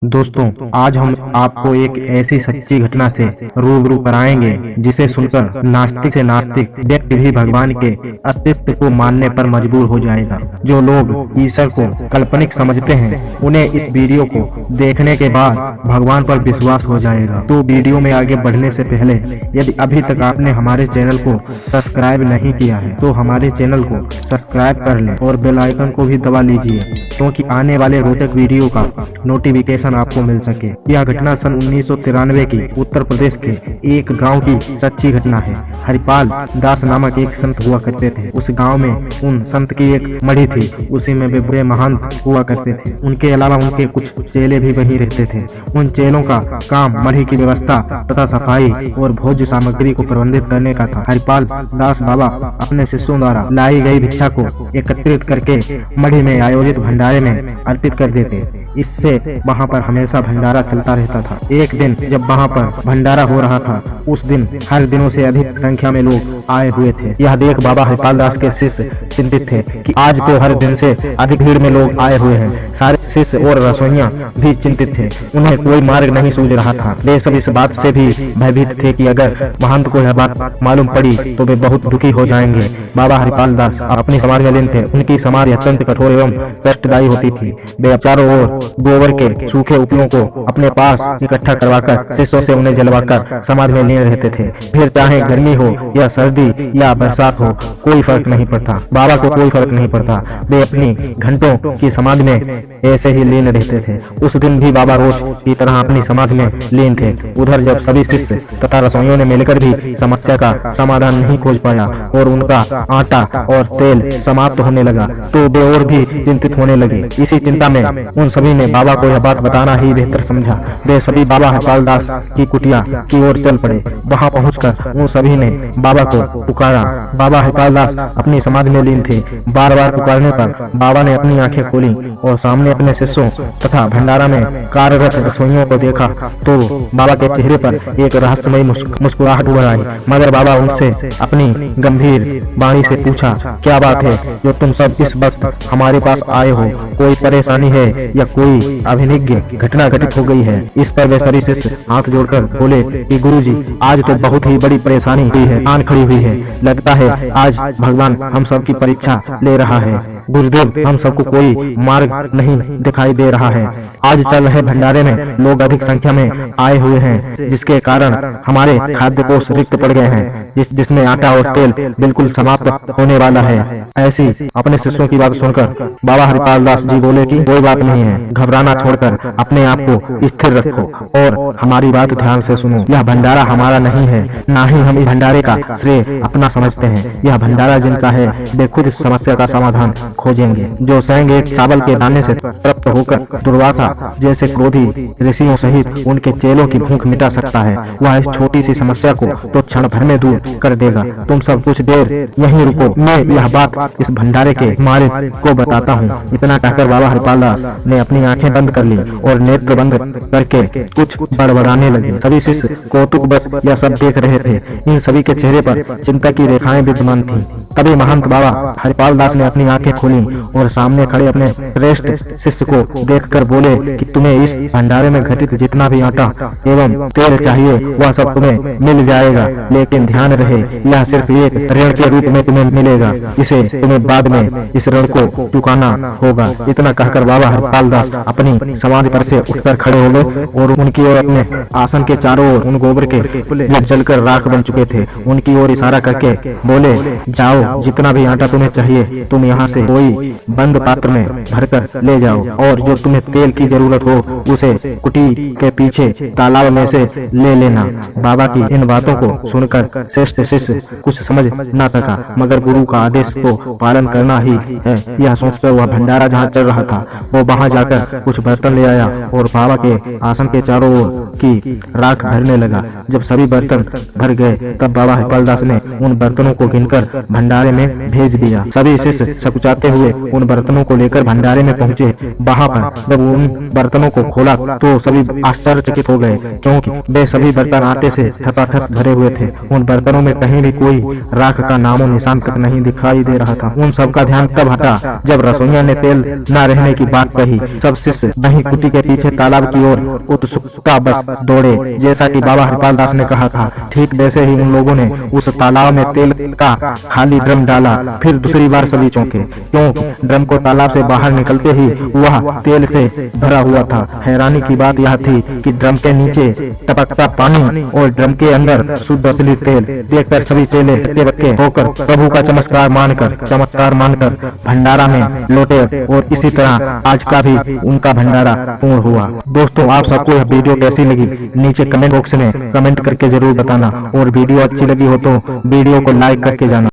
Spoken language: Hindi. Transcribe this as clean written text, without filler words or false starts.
दोस्तों, आज हम आपको एक ऐसी सच्ची घटना से रूबरू कराएंगे जिसे सुनकर नास्तिक से नास्तिक व्यक्ति भी भगवान के अस्तित्व को मानने पर मजबूर हो जाएगा। जो लोग ईश्वर को काल्पनिक समझते हैं, उन्हें इस वीडियो को देखने के बाद भगवान पर विश्वास हो जाएगा। तो वीडियो में आगे बढ़ने से पहले यदि अभी तक आपने हमारे चैनल को सब्सक्राइब नहीं किया है तो हमारे चैनल को सब्सक्राइब कर लें और बेल आइकन को भी दबा लीजिए, क्योंकि आने वाले रोचक वीडियो का नोटिफिकेशन आपको मिल सके। यह घटना सन 1993 की उत्तर प्रदेश के एक गांव की सच्ची घटना है। हरिपाल दास नामक एक संत हुआ करते थे। उस गांव में उन संत की एक मढ़ी थी, उसी में वे बड़े महंत हुआ करते थे। उनके अलावा उनके कुछ चेले भी वहीं रहते थे। उन चेलों का काम मढ़ी की व्यवस्था तथा सफाई और भोज्य सामग्री को प्रबंधित करने का था। हरिपाल दास बाबा अपने शिष्यों द्वारा लाई गई भिक्षा को एकत्रित करके मढ़ी में आयोजित भंडारे में अर्पित कर देते। इससे वहाँ पर हमेशा भंडारा चलता रहता था। एक दिन जब वहाँ पर भंडारा हो रहा था, उस दिन हर दिनों से अधिक संख्या में लोग आए हुए थे। यह देख बाबा हरिपाल दास के शिष्य चिंतित थे कि आज तो हर दिन से अधिक भीड़ में लोग आए हुए हैं। सारे शिष्य और रसोइया भी चिंतित थे। उन्हें कोई मार्ग नहीं सूझ रहा था। वे सब इस बात से भी भयभीत थे कि अगर महंत को यह बात मालूम पड़ी तो वे बहुत दुखी हो जाएंगे। बाबा हरिपाल दास अपनी समाज में लीन थे। उनकी समाज अत्यंत कठोर एवं कष्टदायी होती थी। वे चारों ओर गोबर के सूखे उपलों को अपने पास इकट्ठा करवाकर शिष्यों से उन्हें जलवाकर समाज में लीन रहते थे। फिर चाहे गर्मी हो या सर्दी या बरसात हो, कोई फर्क नहीं पड़ता। बाबा को कोई फर्क नहीं पड़ता। वे अपनी घंटों की समाज में ऐसे ही लीन रहते थे। उस दिन भी बाबा रोज की तरह अपनी समाज में लीन थे। उधर जब सभी शिष्य तथा रसोइयों ने मिलकर भी समस्या का समाधान नहीं खोज पाया और उनका आटा और तेल समाप्त होने लगा, तो वे और भी चिंतित होने लगे। इसी चिंता में उन सभी ने बाबा को यह बात बताना ही बेहतर समझा। वे सभी बाबा हरिपाल दास की कुटिया की ओर चल पड़े। वहां पहुंचकर उन सभी ने बाबा को पुकारा। बाबा हरिपाल दास अपनी समाधि में लीन थे। बार बार पुकारने पर बाबा ने अपनी आंखें खोली और सामने अपने शिष्यों तथा भंडारा में कार्यरत रसोइयों को देखा तो बाबा के चेहरे पर एक रहस्यमयी मुस्कुराहट उभर आई। मगर बाबा उनसे अपनी गंभीर वाणी से पूछा, क्या बात है जो तुम सब इस वक्त हमारे पास आए हो? कोई परेशानी है या कोई अभिनिज्ञ घटना घटित हो गई है? इस पर वे सभी शिष्य हाथ जोड़कर बोले कि गुरुजी, आज तो बहुत ही बड़ी परेशानी हुई है, आन खड़ी हुई है। लगता है आज भगवान हम सब की परीक्षा ले रहा है। गुरुदेव, हम सबको कोई मार्ग नहीं दिखाई दे रहा है। आज चल रहे भंडारे में लोग अधिक संख्या में आए हुए हैं, जिसके कारण हमारे खाद्य कोष रिक्त पड़ गए हैं, जिसमें आटा और तेल बिल्कुल समाप्त होने वाला है। ऐसी अपने शिष्यों की बात सुनकर बाबा हरिपाल दास जी बोले कि कोई बात नहीं है, घबराना छोड़कर अपने आप को स्थिर रखो और हमारी बात ध्यान से सुनो। यह भंडारा हमारा नहीं है, ना ही हम इस भंडारे का श्रेय अपना समझते हैं। यह भंडारा जिनका है, वे खुद इस समस्या का समाधान खोजेंगे। जो स्वयं एक चावल के दाने से तृप्त होकर दुर्वासा जैसे क्रोधी ऋषियों सहित उनके चेलों की भूख मिटा सकता है, वह इस छोटी सी समस्या को तो क्षण भर में दूर कर देगा। तुम सब कुछ देर यहीं रुको, मैं यह बात इस भंडारे के मालिक को बताता हूँ। इतना कहकर बाबा हरिपाल दास ने अपनी आंखें बंद कर ली और नेत्र बंद करके कुछ बड़बड़ाने लगे। सभी शिष्य कौतुक बस यह सब देख रहे थे। इन सभी के चेहरे पर चिंता की रेखाएं विद्यमान थी। तभी महंत बाबा हरिपाल दास ने अपनी आंखें खोली और सामने खड़े अपने श्रेष्ठ शिष्य को देखकर बोले कि तुम्हें इस भंडारे में घटित जितना भी आटा एवं तेल चाहिए वह सब तुम्हें मिल जाएगा, लेकिन ध्यान रहे यह सिर्फ एक ऋण के रूप में तुम्हें मिलेगा। इसे तुम्हें बाद में इस ऋण को चुकाना होगा। इतना कहकर बाबा हरिपाल दास अपनी समाधि पर से उठकर खड़े हो गए और उनकी ओर अपने आसन के चारों ओर उन गोबर के जो जलकर राख बन चुके थे उनकी ओर इशारा करके बोले, जाओ, जितना भी आटा तुम्हें चाहिए तुम यहाँ से कोई बंद पात्र में भरकर ले जाओ, और जो तुम्हें तेल की जरूरत हो उसे कुटी के पीछे तालाब में से ले लेना। बाबा की इन बातों को सुनकर श्रेष्ठ शिष्य कुछ समझ न सका, मगर गुरु का आदेश को पालन करना ही है, यह सोचकर वह भंडारा जहाँ चल रहा था वो वहां जाकर कुछ बर्तन ले आया और बाबा के आसन के चारों ओर की राख भरने लगा। जब सभी बर्तन भर गए तब बाबा हरिपाल दास ने उन बर्तनों को गिनकर भंडारा भंडारे में भेज दिया। सभी शिष्य सकुचाते हुए उन बर्तनों को लेकर भंडारे में पहुंचे। वहां पर जब उन बर्तनों को खोला तो सभी आश्चर्यचकित हो गए, क्योंकि वे सभी बर्तन आटे से ठसाठस भरे हुए थे। उन बर्तनों में कहीं भी कोई राख का नामो निशान तक नहीं दिखाई दे रहा था। उन सबका ध्यान तब हटा जब रसोइया ने तेल न रहने की बात कही। सब शिष्य दही कुटी के पीछे तालाब की ओर उत्सुकता बस दौड़े। जैसा कि बाबा हरपाल दास ने कहा था, ठीक वैसे ही उन लोगों ने उस तालाब में तेल का खाली ड्रम डाला। फिर दूसरी बार सभी चौंके, क्यों ड्रम को तालाब से बाहर निकलते ही वह तेल से भरा हुआ था। हैरानी की बात यह थी कि ड्रम के नीचे टपकता पानी और ड्रम के अंदर शुद्ध असली तेल देखकर सभी चेले बक्के होकर प्रभु का चमत्कार मानकर भंडारा में लौटे और इसी तरह आज का भी उनका भंडारा पूर्ण हुआ। दोस्तों, आप सबको यह वीडियो कैसी लगी नीचे कमेंट बॉक्स में कमेंट करके जरूर बताना, और वीडियो अच्छी लगी हो तो वीडियो को लाइक करके जाना।